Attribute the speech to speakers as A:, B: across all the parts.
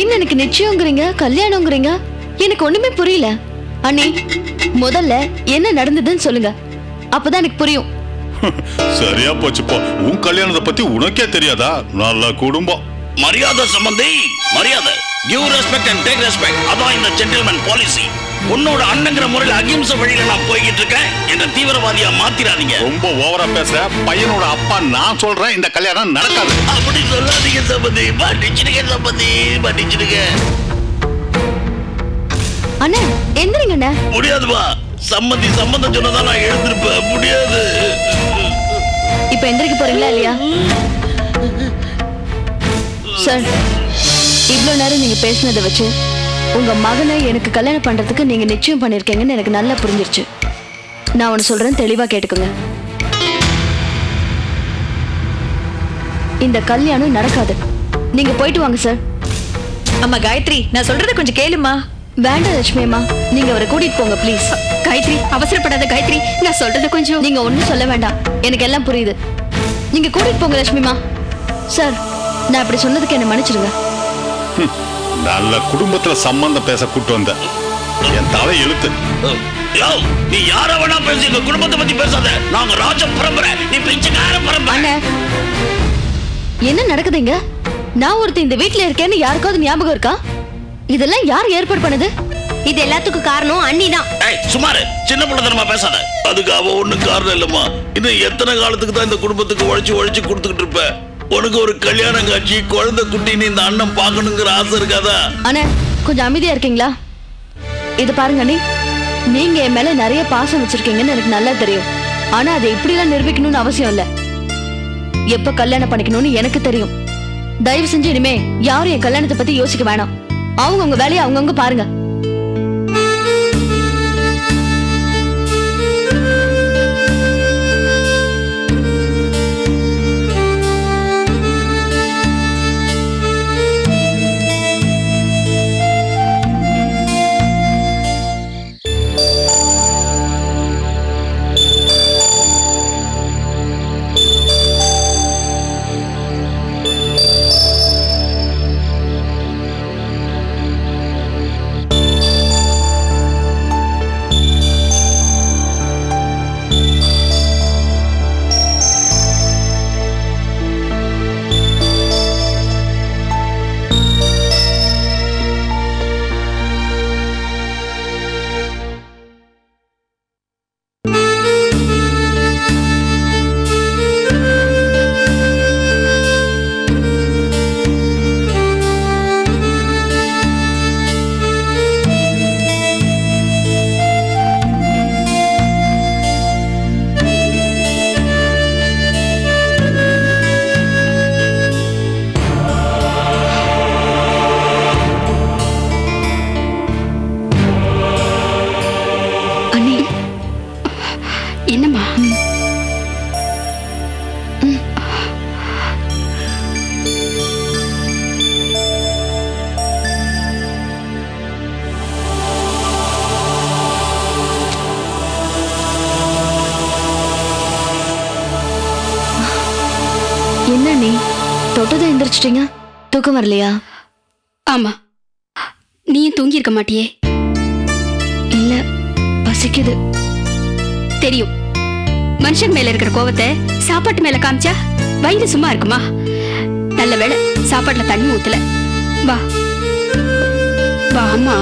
A: திடீர்னு எனக்கு நிச்சயம்ங்கறீங்க, கல்யாணம்ங்கறீங்க. எனக்கு ஒண்ணுமே புரியல. அண்ணி, முதல்ல என்ன நடந்ததுன்னு சொல்லுங்க. அப்பதான் எனக்கு புரியும்.
B: சரியா போச்சுப்பா. உன் கல்யாணத்தை பத்தி உனக்கே தெரியாதா? நல்ல குடும்பம்.
C: மரியாதை சம்பந்தி, மரியாதை. Give respect and take respect. அதான் இந்த ஜென்டில்மேன் பாலிசி. உன்னோட அண்ணங்கிற முறையில் அகிம்சை வழியில நான் போய்கிட்டு இருக்கேன். என்ன தீவிரவாதியா மாத்திராதீங்க.
B: ரொம்ப ஓவரா பேசுற. பையனோட அப்பா நான் சொல்றேன், இந்த கல்யாணம் நடக்காது.
C: அப்படி சொல்லாதீங்க சம்பந்தி. மன்னிச்சிடுங்க சம்பந்தி, மன்னிச்சிடுங்க.
A: அண்ணா, எந்திரிங்க அண்ணா.
C: முடியாதுமா. சம்பந்தி சம்பந்தம் சொன்னதான் நான் எழுந்திருப்பேன். முடியாது.
A: இப்ப எந்திரிக்க போறீங்களா இல்லையா? சார், இவ்வளவு நேரம் நீங்க பேசினதை வச்சு உங்க மகனை எனக்கு கல்யாணம் பண்றதுக்கு நீங்க நிச்சயம் பண்ணிருக்கீங்கன்னு எனக்கு நல்லா புரிஞ்சிருச்சு. நான் ஒன்னு சொல்றேன், தெளிவா கேட்டுக்கோங்க. இந்த கல்யாணம் நடக்காது. நீங்க போயிட்டு வாங்க சார்.
D: அம்மா காயத்ரி, நான் சொல்றத கொஞ்சம் கேளுமா.
A: வேண்டாம் லட்சுமி அம்மா, நீங்க அவரை கூட்டிட்டு போங்க ப்ளீஸ்.
D: காயத்ரி, அவசரப்படாத காயத்ரி, நான் சொல்றத கொஞ்சம்.
A: நீங்க ஒன்னும் சொல்ல வேண்டாம், எனக்கு எல்லாம் புரியுது. நீங்க கூட்டிட்டு போங்க லட்சுமிமா. சார், நான் அப்படி சொன்னதுக்கு என்ன மன்னிச்சிடுங்க.
B: நல்ல குடும்பத்துல சம்பந்தம் பேச கூட்டு வந்த என் தலை எழுத்து.
C: நீ யார வேணா பேசி, இந்த குடும்பத்தை பத்தி பேசாத. நாங்க ராஜ பரம்பரை, நீ பிச்சைக்கார பரம்பரை.
A: என்ன நடக்குதுங்க? நான் ஒருத்தர் இந்த வீட்டுல இருக்கேன்னு யாருக்காவது ஞாபகம் இருக்கா? இதெல்லாம் யார் ஏற்பாடு பண்ணது? இது எல்லாத்துக்கும் காரணம் அண்ணி தான்.
C: சுமாரு, சின்ன பிள்ளைத்தனமா பேசாத. அதுக்கு அவ ஒண்ணும் காரணம் இல்லம்மா. இன்னும் எத்தனை காலத்துக்கு தான் இந்த குடும்பத்துக்கு உழைச்சு கொடுத்துக்கிட்டு இருப்ப? உனக்கு ஒரு கல்யாணம் காட்சி, குழந்தை குட்டின்னு இந்த அண்ணன் பாக்கணுங்கிற ஆசை இருக்காதா?
A: அண்ணே, கொஞ்சம் அமைதியா இருக்கீங்களா? இது பாருங்க அண்ணி, நீங்க என் மேல நிறைய பாசம் வச்சிருக்கீங்கன்னு எனக்கு நல்லா தெரியும். ஆனா அதை இப்படி எல்லாம் நிரூபிக்கணும்னு அவசியம் இல்ல. எப்ப கல்யாணம் பண்ணிக்கணும்னு எனக்கு தெரியும். தயவு செஞ்சு இனிமே யாரும் என் கல்யாணத்தை பத்தி யோசிக்க வேணாம். அவங்கவுங்க வேலையை அவங்கவுங்க பாருங்க. என்ன நீ தொட்டதை எந்திரிச்சிட்டீங்க? தூக்கம் வரலையா?
E: ஆமா, நீயும் தூங்கி இருக்க மாட்டியே?
A: இல்ல, பசிக்குது.
E: தெரியும். மனுஷன் மேல இருக்கிற கோவத்தை சாப்பாட்டு மேல காமிச்சா வயிறு சும்மா இருக்குமா? நல்ல வேளை சாப்பாட்டுல தண்ணி ஊத்தல. வா வாமா.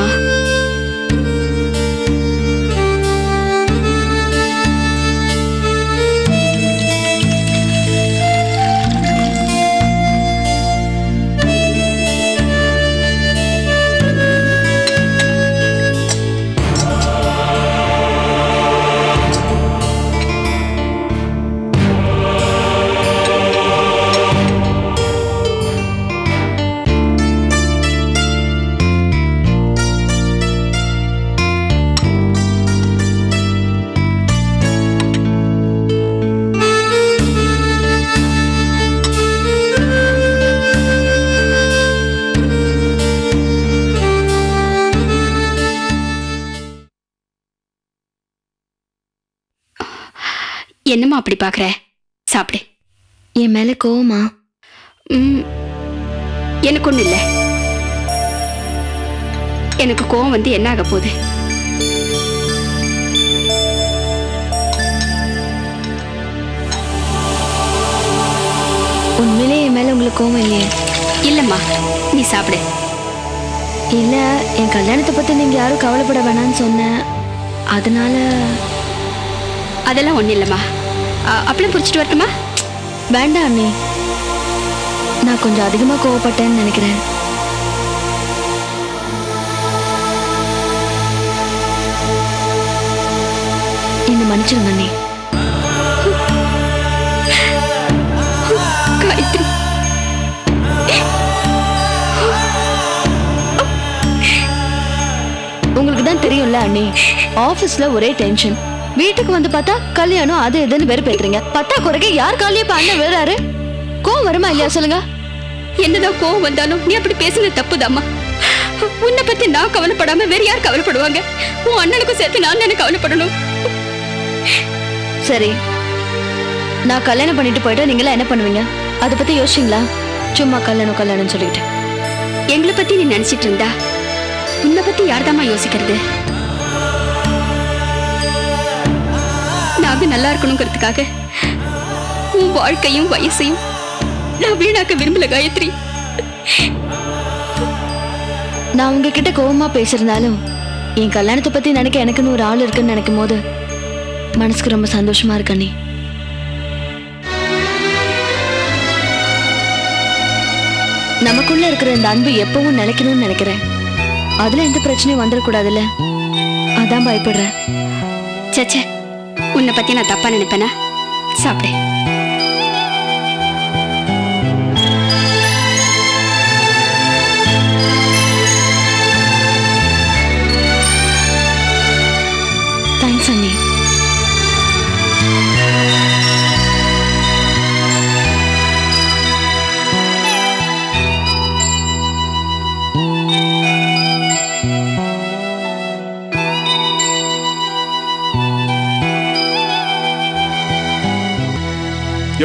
E: என்னம்மா அப்படி பாக்குற? சாப்பிடு.
A: என் மேல கோவமா?
E: எனக்கு ஒண்ணு இல்ல. எனக்கு கோவம் வந்து என்ன ஆக போகுது?
A: உண்மையிலே என் மேல உங்களுக்கு கோவம் இல்லையே?
E: இல்லம்மா, நீ சாப்பிடு.
A: இல்ல, என் கல்யாணத்தை பத்தி நீங்க யாரும் கவலைப்பட வேணாம்னு சொன்னேன், அதனால.
E: அதெல்லாம் ஒண்ணும் இல்லம்மா. அப்பளம் பொரிச்சிட்டு வரட்டுமா?
A: வேண்டாம் அண்ணி, நான் கொஞ்சம் அதிகமா கோவப்பட்டேன்னு நினைக்கிறேன். என்ன மன்னிச்சிருங்க அண்ணி.
E: காயத்ரி,
A: உங்களுக்கு தான் தெரியும்ல அண்ணி, ஆபீஸ்ல ஒரே டென்ஷன். வீட்டுக்கு வந்து பார்த்தா கல்யாணம் அது இதுன்னு வெறுப்பேத்துறீங்க. பத்தா குறைக்க யார் காலையே இப்ப அண்ணன் வேறாரு? கோவம் வருமா இல்லையா சொல்லுங்க?
E: என்னதான் கோவம் வந்தாலும் நீ அப்படி பேசுனது தப்புதாம்மா. உன்னை பத்தி நான் கவலைப்படாம வேற யார் கவலைப்படுவாங்க? உன் அண்ணனுக்கும் சேர்த்து நான் தானே கவலைப்படணும்.
A: சரி, நான் கல்யாணம் பண்ணிட்டு போயிட்டா நீங்களா என்ன பண்ணுவீங்க? அதை பத்தி யோசிச்சிங்களா? சும்மா கல்யாணம் கல்யாணம் சொல்லிட்டு
E: எங்களை பத்தி நீ நினைச்சிட்டு இருந்தா உன்னை பத்தி யார்தாம்மா யோசிக்கிறது? நாங்க நல்லா இருக்கணுங்கிறதுக்காக உன் வாழ்க்கையும் வயசையும் நான் வீணாக்க விரும்பல காயத்ரி.
A: நான் உங்ககிட்ட கோவமா பேசியிருந்தாலும் என் கல்யாணத்தை பத்தி நினைக்க எனக்குன்னு ஒரு ஆள் இருக்குன்னு நினைக்கும் போது மனசுக்கு ரொம்ப சந்தோஷமா இருக்கு அண்ணி. நமக்குள்ள இருக்கிற இந்த அன்பு எப்பவும் நிலைக்கணும்னு நினைக்கிறேன். அதுல எந்த பிரச்சனையும் வந்துடக்கூடாதுல்ல, அதான் பயப்படுறேன்.
E: சச்சே, உன்னை பத்தி நான் தப்பா நினைப்பேனா? சாப்பிடு.
A: தேங்க்ஸ் அண்ணி.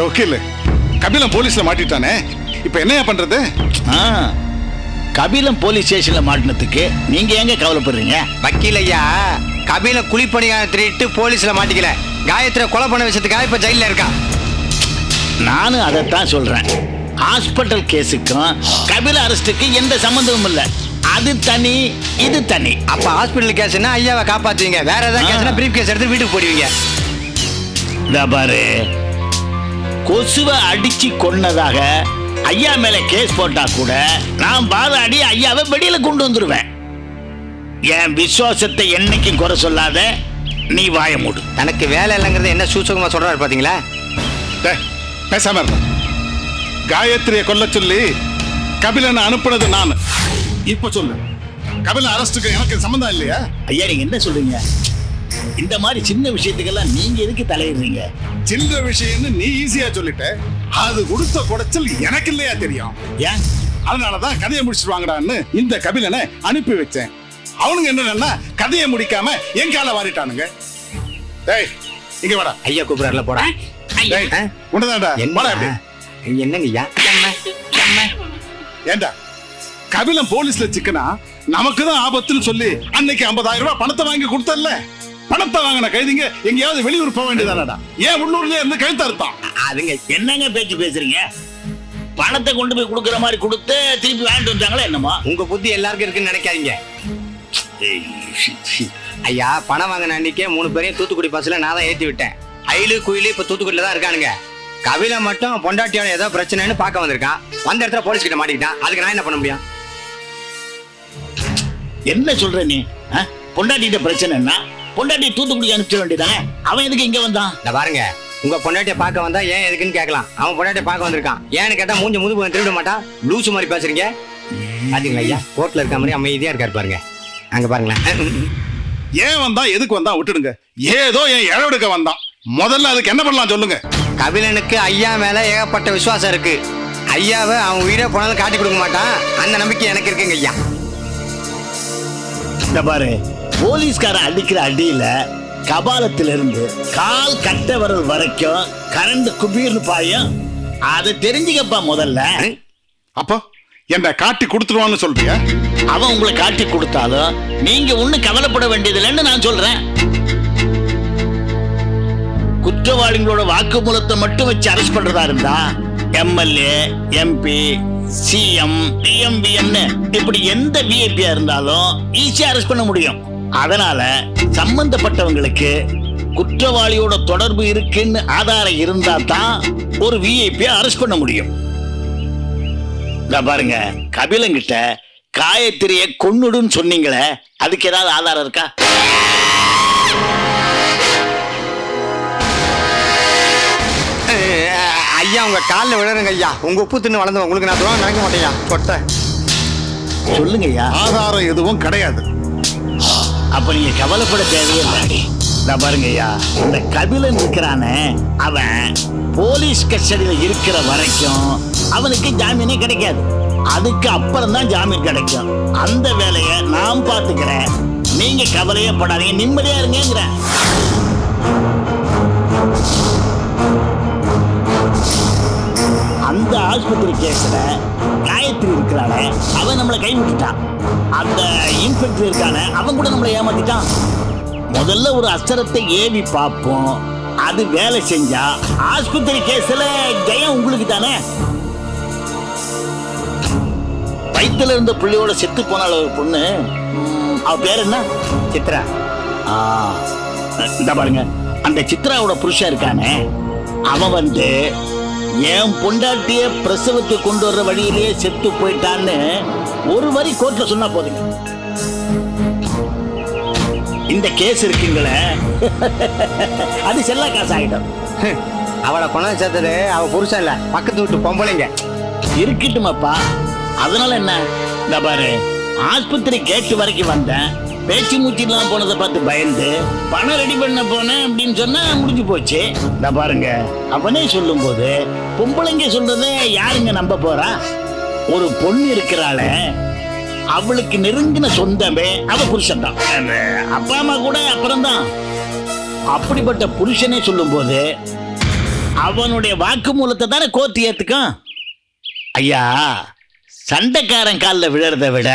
B: வக்கீல், கபிலம் போலீஸ்ல மாட்டிட்டானே, இப்ப என்னையா பண்றது?
C: கபிலம் போலீஸ் ஸ்டேஷன்ல மாட்டினதுக்கு நீங்க எங்க கவலைப்படுறீங்க?
F: வக்கீல் ஐயா, கபிலம் குழிப்பணியான திருட்டு போலீஸ்ல மாட்டிக்கல, காயத்ரி கொலை பண்ண விஷயத்துக்காக இப்ப ஜெயில இருக்கா.
C: நானும் அதைத்தான் சொல்றேன். ஹாஸ்பிட்டல் கேஸுக்கும் கபில அரெஸ்டுக்கு எந்த சம்பந்தமும் இல்ல. அது தனி, இது தனி.
F: அப்ப ஹாஸ்பிட்டல் கேஸ்னா ஐயாவை காப்பாத்துவீங்க, வேற ஏதாவது கேஸ்னா பிரீஃப் கேஸ் எடுத்து வீட்டுக்கு போடுவீங்க.
C: பாரு, கொசுவை அடிச்சு கொன்னதாக ஐயா மேல கேஸ் போட்டா கூட நான் பாதாடி ஐயாவை வெளியில கொண்டு வந்துருவேன். என் விசுவாசத்தை என்னைக்கும் குறை சொல்லாத, நீ வாய மூடு.
F: தனக்கு வேலை இல்லைங்கிறது என்ன சூசகமா சொல்றாரு பாத்தீங்களா?
B: பேசாம இருந்த காயத்ரியை கொல்ல சொல்லி கபிலனை அனுப்புனது நான். இப்ப சொல்லு, கபிலன் அரஸ்டுக்கு எனக்கு சம்பந்தம் இல்லையா?
C: ஐயா, நீங்க என்ன சொல்றீங்க? இந்த மாதிரி சின்ன விஷயத்துக்கெல்லாம் நீங்க எதுக்கு தலையிடுறீங்க?
B: சின்ன விஷயம்னு நீ ஈஸியா சொல்லிட்ட, அது கொடுத்த குடைச்சல் எனக்கு இல்லையா தெரியும்?
C: ஏன்?
B: அதனாலதான் கதையை முடிச்சிருவாங்கடான்னு இந்த கபிலனை அனுப்பி வச்சேன். அவனுங்க என்னன்னா கதையை முடிக்காம என் கால வாரிட்டானுங்க. டேய், இங்க வாடா.
F: ஐயா கூப்பிடுறாருல, போடா.
B: உன்னதான்டா,
F: என்னங்க ஐயா?
B: ஏண்டா, கபிலம் போலீஸ்ல சிக்கனா நமக்குதான் ஆபத்துன்னு சொல்லி அன்னைக்கு 50,000 ரூபாய் பணத்தை வாங்கி கொடுத்தல்ல, பணத்தை வாங்கின கைதிங்க எங்கேயாவது வெளியூர் போக வேண்டியதானடா? ஏன் உள்ளூர்லயே இருந்து கழுத்து அறுத்தான்?
C: அதுங்க என்னங்க பேச்சு பேசுறீங்க? பணத்தை கொண்டு போய் கொடுக்கற மாதிரி கொடுத்து திருப்பி வாங்கிட்டு வந்தாங்களா என்னமா?
F: உங்க புத்தி எல்லாருக்கும் இருக்குன்னு நினைக்காதீங்க ஐயா. பணம் வாங்கின அன்னைக்கே 3 பேரையும் தூத்துக்குடி பஸ்ல நான் தான் ஏத்தி விட்டேன். அயிலு குயிலு இப்ப தூத்துக்குடியில தான் இருக்கானுங்க. கபில மட்டும் பொண்டாட்டியோட ஏதோ பிரச்சனைன்னு பார்க்க வந்திருக்கான். வந்த இடத்துல போலீஸ் கிட்ட மாட்டிக்கிட்டான். அதுக்கு நான் என்ன பண்ண முடியும்?
C: என்ன சொல்ற நீ? பொண்டாட்டிட்ட பிரச்சனைன்னா பொண்டாட்டி தூத்துக்குடி அனுப்பிச்ச வேண்டியதானே? அவன் எதுக்கு இங்க வந்தான்?
F: இந்த பாருங்க, உங்க பொண்டாட்டிய பார்க்க வந்தா ஏன் எதுக்குன்னு கேட்கலாம். அவன் பொண்டாட்டிய பார்க்க வந்திருக்கான். ஏன்னு கேட்டா மூஞ்சி முதுகு திருவிட மாட்டான். லூசு மாதிரி பேசுறீங்க. பாத்தீங்களா ஐயா, கோர்ட்ல இருக்க மாதிரி அமைதியா இருக்காரு பாருங்க. அங்க பாருங்களேன்.
B: ஏன் வந்தா எதுக்கு வந்தா விட்டுடுங்க. ஏதோ என் இழவெடுக்க வந்தான். முதல்ல அதுக்கு என்ன பண்ணலாம் சொல்லுங்க.
F: கபிலனுக்கு ஐயா மேல ஏகப்பட்ட விசுவாசம் இருக்கு. ஐயாவை அவன் உயிரை போனாலும் காட்டி கொடுக்க மாட்டான். அந்த நம்பிக்கை எனக்கு இருக்குங்க ஐயா.
C: இந்த பாரு, போலீஸ்காரன் அடிக்கிற அடியில கபாலத்திலிருந்து கால் கட்ட வரல் வரைக்கும் கரண்ட் குபீர்னு பாயும். அதை தெரிஞ்சுக்கப்பா முதல்ல.
B: அப்போ என்ன காட்டி கொடுத்துருவான்னு சொல்றியா?
C: அவன் உங்களை காட்டி கொடுத்தாலும் நீங்க ஒண்ணும் கவலைப்பட வேண்டியதில்லைன்னு நான் சொல்றேன். குற்றவாளிகளோட வாக்குமூலத்தை மட்டும் வச்சு அரெஸ்ட் பண்றதா இருந்தா எம்எல்ஏ, எம்பி, சிஎம், டிஎம்பிஎன்னு இப்படி எந்த விஐபியா இருந்தாலும் ஈஸியா அரெஸ்ட் பண்ண முடியும். அதனால சம்பந்தப்பட்டவங்களுக்கு குற்றவாளியோட தொடர்பு இருக்குன்னு ஆதாரம் இருந்தா தான் ஒரு விஐபி அரெஸ்ட் பண்ண முடியும். பாருங்க, கபிலங்கிட்ட காயத்ரியை கொன்னுடுன்னு சொன்னீங்களே, அதுக்கு ஏதாவது ஆதாரம் இருக்கா?
F: ஐயா உங்க காலில் விழுறங்க ஐயா. உங்க உப்பு தின்னு வளர்ந்து உங்களுக்கு நான் துவா நினைக்க மாட்டேயா கொட்ட.
C: சொல்லுங்க ஐயா.
B: ஆதாரம் எதுவும் கிடையாது.
C: அப்ப நீங்க கவலைப்பட தேவையில்லை. பாருங்க ஐயா, இந்த கபிலன் இருக்கிறானே, அவன் போலீஸ் கஸ்டடியில இருக்கிற வரைக்கும் அவனுக்கு ஜாமீனே கிடைக்காது. அதுக்கு அப்புறம் தான் ஜாமீன் கிடைக்கும். அந்த வேலையை நான் பாத்துக்கிறேன். நீங்க கவலையே படாதீங்க, நிம்மதியா இருங்கிறேன். அந்த ஆஸ்பத்திரி கேஸ்ல காயத்ரி இருக்கிறானே, அவன் நம்மளை கைவிட்டுட்டான். அந்த இன்ஸ்பெக்டர் இருக்கானே, அவன் கூட நம்மளை ஏமாத்திட்டான். முதல்ல ஒரு அஸ்திரத்தை ஏவி பார்ப்போம். அது வேலை செஞ்சா ஆஸ்பத்திரி கேஸ்ல ஜெயம் உங்களுக்கு தானே. வயிற்றுல இருந்த பிள்ளையோட செத்து போனால ஒரு பொண்ணு, அவ பேர் என்ன?
F: சித்ரா.
C: இந்த பாருங்க, அந்த சித்ராவோட புருஷன் இருக்கானே, அவன் வந்து என் பொண்டாட்டிய பிரசவத்துக்கு கொண்டு வர்ற வழியிலேயே செத்து போயிட்டான்னு ஒரு வரி கோர்ட்ல சொன்னா போதுங்க, இந்த கேஸ் இருக்குங்களே அது செல்லா காசு ஆயிடும்.
F: அவளை கொண்டாந்து சேர்த்தது அவ புருஷன் இல்ல, பக்கத்து வீட்டு பொம்பளைங்க.
C: இருக்கட்டுமாப்பா, அதனால என்ன? இந்த பாரு, ஆஸ்பத்திரி கேட்டு வரைக்கும் வந்தேன், பேச்சு மூச்சிலாம் போனதை பார்த்து பயந்து பணம் ரெடி பண்ண போனேன் அப்படின்னு சொன்னா முடிஞ்சு போச்சு. இந்த பாருங்க, அவனே சொல்லும் போது பொம்பளைங்க சொல்றத யாருங்க நம்ப போறா? ஒரு பொண்ணு இருக்கிறாள, அவளுக்கு நெருங்கின சொந்தமே அவ புருஷன் தான். அப்பா அம்மா கூட அப்புறம்தான். அப்படிப்பட்ட புருஷனே சொல்லும் போது அவனுடைய வாக்குமூலத்தை தானே கோர்த்து ஏத்துக்கும். ஐயா, சண்டைக்காரன் காலில் விழறத விட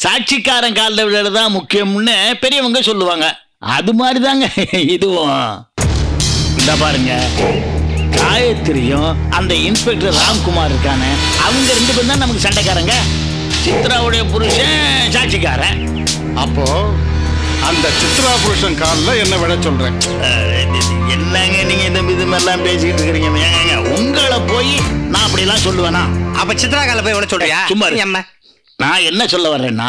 C: சாட்சிக்காரன் காலில் விழறதான் முக்கியம்னு பெரியவங்க சொல்லுவாங்க. அது மாதிரிதாங்க இதுவும். இந்த பாருங்க, காயத்ரியும் அந்த இன்ஸ்பெக்டர் ராம்குமார் இருக்கானே, அவங்க 2 பேரும் தான் நமக்கு சண்டைக்காரங்க. சித்ராவுடைய புருஷன் சாட்சிக்காரன்.
B: அப்போ அந்த சித்ரா புருஷன் காலில் என்ன விட சொல்றேன்?
C: என்னங்க நீங்க இந்த இது மாதிரிலாம் பேசிக்கிட்டு இருக்கிறீங்க? உங்களை போய் நான் அப்படிலாம் சொல்லுவேனா?
F: அப்ப சித்ரா காலில் போய் விட சொல்றியா?
C: சும்மா அம்மா, நான் என்ன சொல்ல வர்றேன்னா,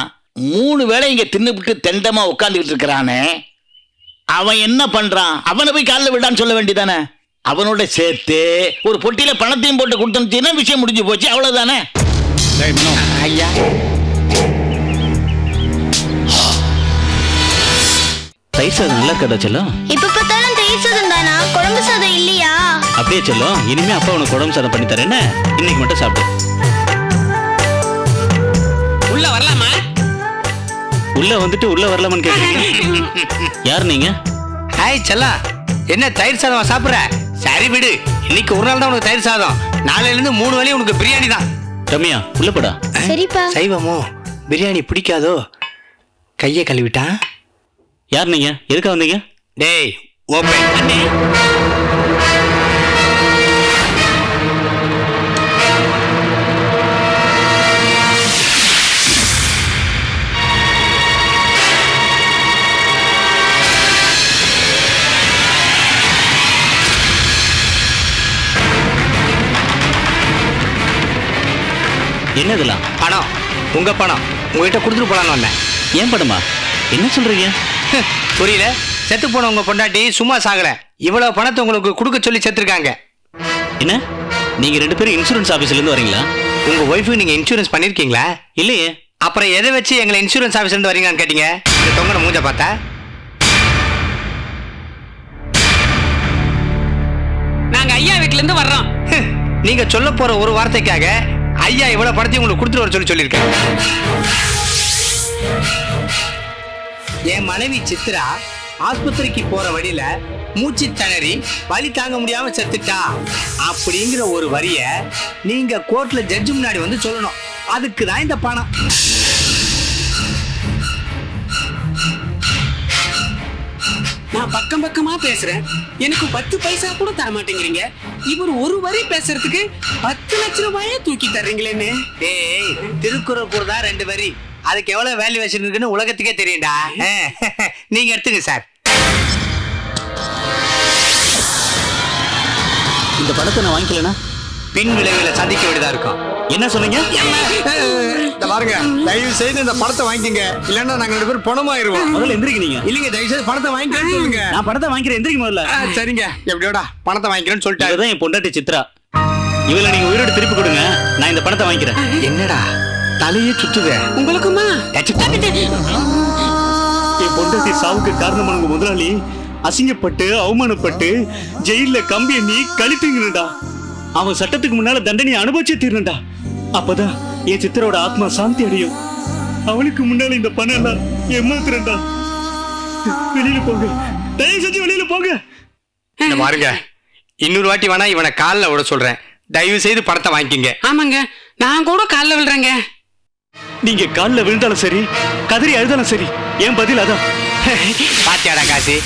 C: 3 வேளை இங்க தின்னுபிட்டு தெண்டமா உட்காந்துக்கிட்டு இருக்கிறானே, அவன் என்ன பண்றான்? அவனை போய் காலில் விடான்னு சொல்ல வேண்டியதானே? அவனோட சேர்த்து ஒரு பொட்டியில பணத்தையும் போட்டு கொடுத்துச்சுன்னா விஷயம் முடிஞ்சு போச்சு, அவ்வளவுதானே?
F: ஐயா,
G: தயிர் சாதம் நல்லா இருக்கா செல்லம்?
H: இப்ப பார்த்தாலும் தயிர் சாதம் தானா? குழம்பு சாதம் இல்லையா?
G: அப்படியே செல்லம், இனிமே அப்பா உனக்கு குழம்பு சாதம் பண்ணி தரேன்னு, இன்னைக்கு மட்டும் சாப்பிடு.
I: உள்ள வரலாமா?
G: உள்ள வந்துட்டு உள்ள வரலாமான்னு கேக்குறீங்க? யார் நீங்க?
F: ஹாய் செல்லா, என்ன தயிர் சாதம் சாப்பிடுற? சரி விடு, இன்னைக்கு ஒரு நாள் தான் உனக்கு தயிர் சாதம், நாளையில இருந்து 3 வேளையும் உனக்கு பிரியாணி தான்.
G: ரம்யா, உள்ள போடா.
H: சரிப்பா.
F: சைவமோ பிரியாணி பிடிக்காதோ? கையை கழுவிட்டான்.
G: யார் நீங்க? எதுக்கா வந்தீங்க?
F: டேய் ஓபன் பண்ணி.
G: என்னதுலாம்?
F: பணம், உங்க பணம். உங்ககிட்ட கொடுத்துட்டு போலான்னு வந்தேன்.
G: ஏன் பணமா? என்ன சொல்றீங்க?
F: புரியல? செத்து போன உங்க பொண்டாட்டி சும்மா சாகல, இவ்வளவு பணத்தை உங்களுக்கு கொடுக்க சொல்லி செத்துருக்காங்க.
G: என்ன, நீங்க 2 பேரும் இன்சூரன்ஸ் ஆபீஸ்ல இருந்து வரீங்களா?
F: உங்க ஒய்ஃபு நீங்க இன்சூரன்ஸ் பண்ணிருக்கீங்களா?
G: இல்லையே.
F: அப்புறம் எதை வச்சு எங்களை இன்சூரன்ஸ் ஆபீஸ்ல இருந்து வரீங்கன்னு கேட்டீங்க? இந்த தொங்கன மூஞ்ச பார்த்தா
I: நாங்க ஐயா வீட்ல இருந்து வர்றோம்.
F: நீங்க சொல்ல போற ஒரு வார்த்தைக்காக ஐயா இவ்வளவு பணத்தையும் உங்களுக்கு கொடுத்துட்டு வர சொல்லியிருக்காங்க. என் மனைவி சித்ரா ஆஸ்பத்திரிக்கு போற வழியில மூச்சு திணறி வலி தாங்க முடியாம செத்துட்டா அப்படிங்கிற ஒரு வரிய நீங்க கோர்ட்ல ஜட்ஜு முன்னாடி வந்து சொல்லணும். அதுக்கு தான் இந்த பணம்.
I: நான் பக்கம் பக்கமா பேசுறேன், எனக்கு 10 பைசா கூட தர மாட்டேங்கிறீங்க. இவர் ஒரு வரி பேசுறதுக்கு 10 லட்சம் ரூபாயே தூக்கி தர்றீங்களேன்னு.
F: டேய், திருக்குறள் கூட தான் 2 வரி, அதுக்கு எவ்வளவு வேல்யூவேஷன் இருக்குன்னு உலகத்துக்கே தெரியும்டா. நீங்க எடுத்துங்க சார்.
G: இந்த படத்தை நான் வாங்கிக்கலனா
F: பின் விளைவுகளை சந்திக்க வேண்டியதா இருக்கும்.
G: என்ன சொன்னீங்க?
F: இந்த பாருங்க, தயவு செய்து இந்த படத்தை வாங்கிக்கங்க, இல்லன்னா நாங்க 2 பேரும் பணமாயிருவோம்.
G: முதல்ல எந்திரிக்க நீங்க.
F: இல்லைங்க, தயவு செய்து படத்தை வாங்கிக்கிறேன்னு சொல்லுங்க.
G: நான் படத்தை வாங்கிக்கிறேன், எந்திரிக்க முதல்ல.
F: சரிங்க, எப்படியோடா பணத்தை வாங்கிக்கிறேன்னு சொல்லிட்டாரு.
G: அதுதான் என் பொண்டாட்டி சித்ரா. இவளை நீங்க உயிரோட திருப்பி கொடுங்க, நான் இந்த படத்தை வாங்கிக்கிறேன்.
F: என்னடா தலையே சுத்துது
I: உங்களுக்குமா?
G: என் பொண்டாட்டி சாவுக்கு காரணமான முதலாளி அசிங்கப்பட்டு அவமானப்பட்டு ஜெயில கம்பிய நீ கழித்தீங்கடா. அவன் சட்டத்துக்கு முன்னால தண்டனையை அனுபவிச்சு தீரணும்டா. அப்பதான் என் சித்தரோட ஆத்மா சாந்தி அடையும். அவனுக்கு முன்னால இந்த பணம் எல்லாம் ஏமாத்துறேன்டா. வெளியில போங்க, தயவு செஞ்சு வெளியில போங்க.
F: பாருங்க, இன்னொரு வாட்டி வேணா இவனை காலில் விட சொல்றேன், தயவு செய்து படத்தை வாங்கிக்கங்க.
I: ஆமாங்க, நான் கூட காலில் விழுறேங்க.
G: நீங்க காலில் விழுந்தாலும் சரி, கதறி அழுதாலும் சரி, என் பதில் அதான்.
F: பாத்தியாடா காசு,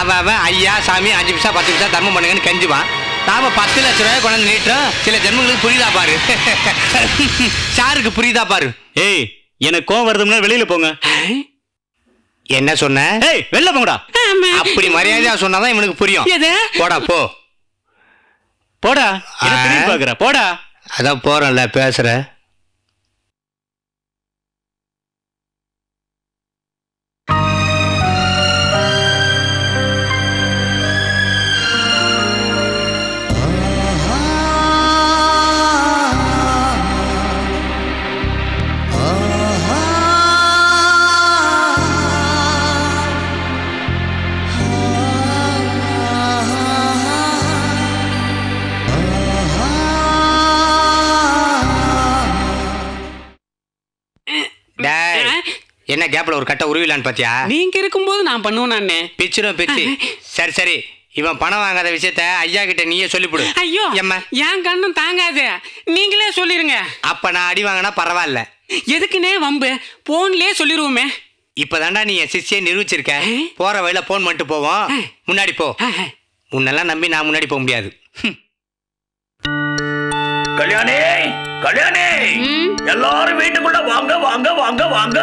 F: அவன் ஐயா சாமி 5 பைசா 10 பைசா தர்மம் பண்ணுங்கன்னு கெஞ்சுவான். நாம 10 லட்ச ரூபாய் கொண்டு நீட்டுறோம். சில ஜென்மங்களுக்கு புரியுதா பாரு. சாருக்கு புரியுதா பாரு.
G: ஏய், எனக்கு கோவம் வருதுன்னா வெளியில போங்க.
F: என்ன சொன்ன?
G: ஏய், வெளில போங்கடா.
F: அப்படி மரியாதையா சொன்னாதான் இவனுக்கு புரியும். போடா போ.
G: போடா. என்ன திரும்பி பாக்குற? போடா.
F: அதான் போறேன்ல பேசுற. என்ன கேப்ல ஒரு கட்ட உருவிலான்னு பாத்தியா?
I: நீங்க இருக்கும்போது நான் பண்ணுவேன். நானே
F: பிச்சிரும் பிச்சு. சரி சரி, இவன் பணம் வாங்காத விஷயத்த ஐயா கிட்ட நீயே சொல்லிவிடு.
I: ஐயோ, என் கண்ணும் தாங்காது, நீங்களே சொல்லிருங்க.
F: அப்ப நான் அடி வாங்கினா பரவாயில்ல.
I: எதுக்குன்னே வம்பு, போன்லயே சொல்லிருவோமே.
F: இப்பதான்டா நீ என் சிஷ்யை நிரூபிச்சிருக்க. போற வழியில போன் பண்ணிட்டு போவோம். முன்னாடி போ. உன்னெல்லாம் நம்பி நான் முன்னாடி போக முடியாது.
C: கல்யாணி, கல்யாணி, எல்லாரும் வீட்டுக்குள்ள வாங்க வாங்க வாங்க வாங்க.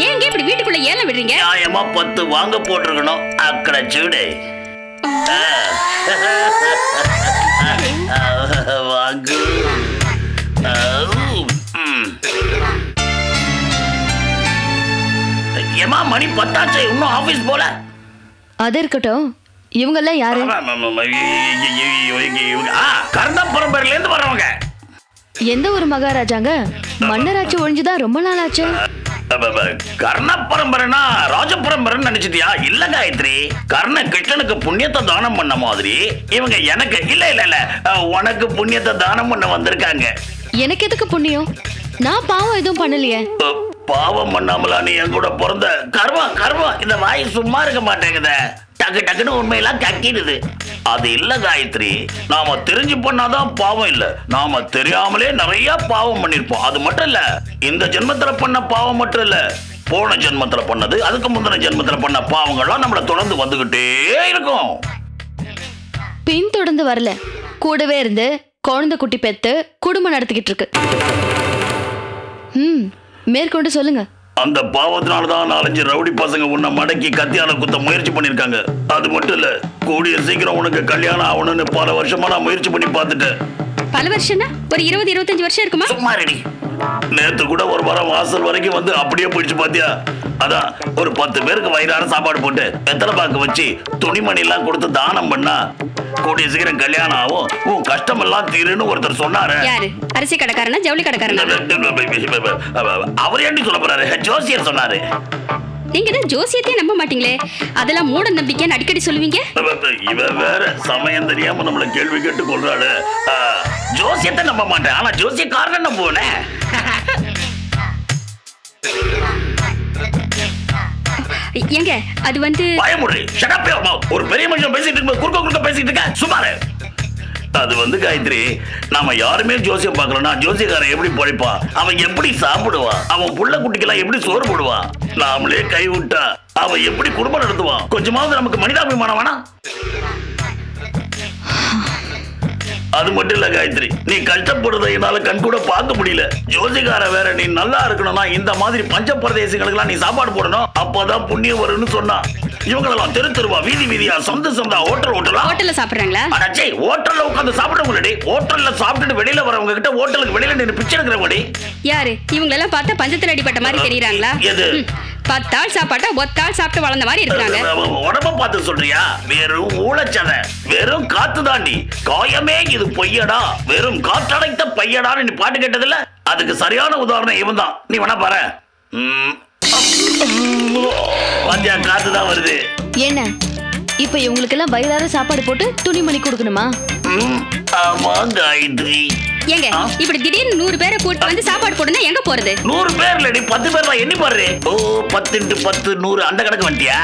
E: ஏங்க இப்படி வீட்டுக்குள்ள ஏல விடுறீங்க?
C: நியாயமா 10 வாங்க போட்டிருக்கணும். அக்கறை சூடு வாங்க. ஏமா மணி 10 ஆச்சு, இன்னும் ஆபீஸ் போல.
A: அது இருக்கட்டும், இவங்க எல்லாம் யாரு?
C: கர்ண பரம்பரையில இருந்து வர்றவங்க.
A: எந்த ஒரு மகாராஜாங்க? மன்னராட்சி ஒழிஞ்சுதான் ரொம்ப நாள் ஆச்சு.
C: கர்ண பரம்பரைனா ராஜ பரம்பரைன்னு நினைச்சிட்டியா? இல்ல காயத்ரி, கர்ண கிருஷ்ணனுக்கு புண்ணியத்தை தானம் பண்ண மாதிரி இவங்க எனக்கு இல்ல இல்ல இல்ல உனக்கு புண்ணியத்தை தானம் பண்ண வந்திருக்காங்க.
A: எனக்கு எதுக்கு புண்ணியம்? நான் பாவம் எதுவும் பண்ணலையே.
C: பாவம் பண்ணாமலா நீ என் கூட பிறந்த? கர்மம் கர்மம், இந்த வாய் சும்மா இருக்க மாட்டேங்குத. டக்கு டக்குன்னு உண்மையெல்லாம் கக்கிடுது. அது இல்ல காயத்ரி, நாம தெரிஞ்சு பண்ணாதான் பாவம் இல்ல, நாம தெரியாமலே நிறைய பாவம் பண்ணிருப்போம். அது மட்டும் இல்ல, இந்த ஜென்மத்துல பண்ண பாவம் மட்டும் இல்ல, போன ஜென்மத்துல பண்ணது, அதுக்கு முந்தின ஜென்மத்துல பண்ண பாவங்கள்லாம் நம்மள தொடர்ந்து வந்துகிட்டே இருக்கும்.
A: பின் தொடர்ந்து வரல, கூடவே இருந்து குழந்தை குட்டி பெத்து குடும்பம் நடத்திக்கிட்டு இருக்கு. மேற்கொண்டு சொல்லுங்க.
C: அந்த பாவத்தினாலதான் 4-5 ரவுடி பசங்க உன்னை மடக்கி கத்தியால குத்த முயற்சி பண்ணிருக்காங்க. அது மட்டும் இல்ல, கூடிய சீக்கிரம் உனக்கு கல்யாணம் ஆகணும்னு பல வருஷமா நான் முயற்சி பண்ணி பார்த்துட்டேன்.
E: பல வருஷம்னா ஒரு 20-25 வருஷம் இருக்குமா?
C: சும்மா ரெடி. நேத்து கூட ஒரு வாரம் வாசல் வரைக்கும் வந்து அப்படியே போயிடுச்சு பாத்தியா? அதான் ஒரு 10 பேருக்கு வயிறார சாப்பாடு போட்டு வெத்தலை பாக்கு வச்சு துணிமணி எல்லாம் கொடுத்து தானம் பண்ணா கூடிய சீக்கிரம் கல்யாணம் ஆகும், உன் கஷ்டம் எல்லாம் தீருன்னு ஒருத்தர் சொன்னாரு.
E: யாரு? அரிசி கடைக்காரனா, ஜவுளி கடைக்காரனா?
C: அவர் ஏண்டி சொல்ல போறாரு? ஜோசியர் சொன்னாரு.
E: நீங்க தான் ஜோசியத்தையே நம்ப மாட்டீங்களே, அதெல்லாம் மூட நம்பிக்கைன்னு அடிக்கடி சொல்லுவீங்க.
C: இவ வேற சமயம் தெரியாம நம்மள கேள்வி கேட்டு கொள்றாரு. ஜோசியத்தை நம்ப மாட்டேன், ஆனா ஜோசியக்காரன் நம்புவேன்.
E: ஏங்க அது வந்து
C: பயமுறை. ஒரு பெரிய மனுஷன் பேசிட்டு இருக்கும்போது குறுக்க குறுக்க பேசிட்டு இருக்க, சுமாரு. அது வந்து காயத்ரி, நாம யாருமே ஜோசியம் பார்க்கலன்னா ஜோசியக்காரன் எப்படி பழைப்பான், அவன் எப்படி சாப்பிடுவான், அவன் புள்ள குட்டிக்கெல்லாம் எப்படி சோறு போடுவான், நாமளே கை விட்டா அவ எப்படி குடும்பம் நடத்துவான்? கொஞ்சமாவது நமக்கு மனிதாபிமானம் வேணா? அது மட்டும் இல்ல காயத்ரி, நீ கஷ்டப்படுறதை என்னால கண் கூட பார்க்க முடியல. ஜோசிகார வேற, நீ நல்லா இருக்கணும்னா இந்த மாதிரி பஞ்ச பிரதேசங்களுக்கெல்லாம் நீ சாப்பாடு போடணும், அப்பதான் புண்ணியம் வரும்னு சொன்னா. இவங்களெல்லாம் தெரு தெருவா, வீதி வீதியா, சொந்த சொந்த ஹோட்டல்ல
E: சாப்பிடுறாங்களா?
C: அடச்சே, ஹோட்டல்ல உட்கார்ந்து சாப்பிடுறவங்களே. ஹோட்டல்ல சாப்பிட்டுட்டு வெளியில வரவங்க கிட்ட ஹோட்டலுக்கு வெளியில நின்னு பிச்சை எடுக்கிறவங்களே.
E: யாரு இவங்களெல்லாம் பார்த்தா பஞ்சத்துல அடிப்பட்ட மாதிரி தெரியறாங்களா?
C: எது
E: 10 ஆள் சாப்பாட்டை 1 ஆள் சாப்பிட்டு வளர்ந்த மாதிரி இருக்காங்க.
C: உடம்ப பார்த்து சொல்றியா? வெறும் ஊழச்சதை, வெறும் காத்து தாண்டி. காயமே இது பொய்யடா, வெறும் காற்றடைத்த பையடான்னு நீ பாட்டு கேட்டதில்ல? அதுக்கு சரியான உதாரணம் இவன் தான். நீ வேணா பாரு. பாத்தியா, காத்துதான் வருது.
A: என்ன இப்ப இவங்களுக்கு எல்லாம் வயிறார சாப்பாடு போட்டு துணிமணி கொடுக்கணுமா?
C: ஆமா காயத்ரி.
E: ஏங்க இப்படி திடீர்னு 100 பேரை கூட்டி வந்து சாப்பாடு போடுனா எங்க போறது?
C: 100 பேர் இல்லடி, 10 பேர் தான். எண்ணி பாரு. ஓ 10 × 10 100 அந்த கணக்கு வந்துட்டியா?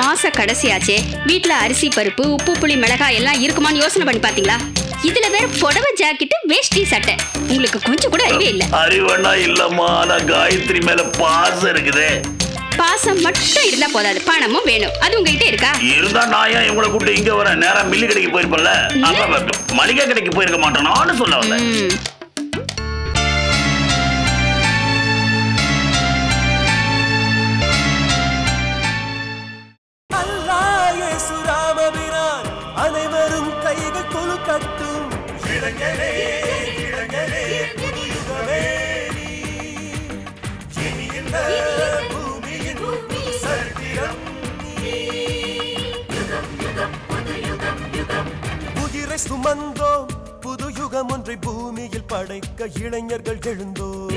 E: மாச கடைசியாச்சே, வீட்டுல அரிசி பருப்பு உப்பு புளி மிளகாய் எல்லாம் இருக்குமான்னு யோசனை பண்ணி பாத்தீங்களா? இதுல வேற புடவை ஜாக்கெட் வேஷ்டி சட்டை. உங்களுக்கு கொஞ்சம் கூட அறிவே இல்ல.
C: அறிவனா இல்லம்மா, ஆனா காயத்ரி மேல பாசம் இருக்குது.
E: பாசம் மட்டும் இருந்தா போதாது, பணமும் வேணும். அது உங்ககிட்ட இருக்கா?
C: இருந்தா நான் ஏன் இவங்களை கூப்பிட்டு இங்க வர? நேரா மில்லு கடைக்கு போயிருப்பேன்ல, மளிகை கடைக்கு போயிருக்க மாட்டேன் நானு சொல்ல வந்தேன்.
J: அனைவரும் கைகள் கொழு கட்டும் இளைஞரே இளைஞரே புதுயுகமே இனி இந்த பூமியின் சரித்திரம் உயிரை சுமந்தோம், புது யுகம் ஒன்றை பூமியில் படைக்க இளைஞர்கள் எழுந்தோம்.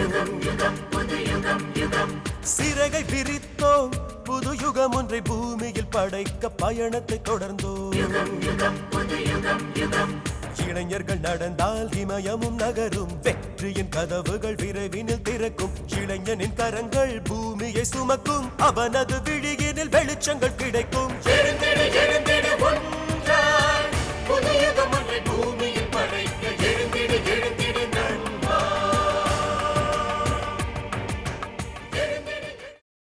J: சிறகை விரித்தோம், புது யுகம் ஒன்றை பூமியில் படைக்க பயணத்தை தொடர்ந்தோம். இளைஞர்கள் நடந்தால் இமயமும் நகரும், வெற்றியின் கதவுகள் விரைவினில் திறக்கும். இளைஞனின் கரங்கள் பூமியை சுமக்கும், அவனது விழியினில் வெளிச்சங்கள் கிடைக்கும்.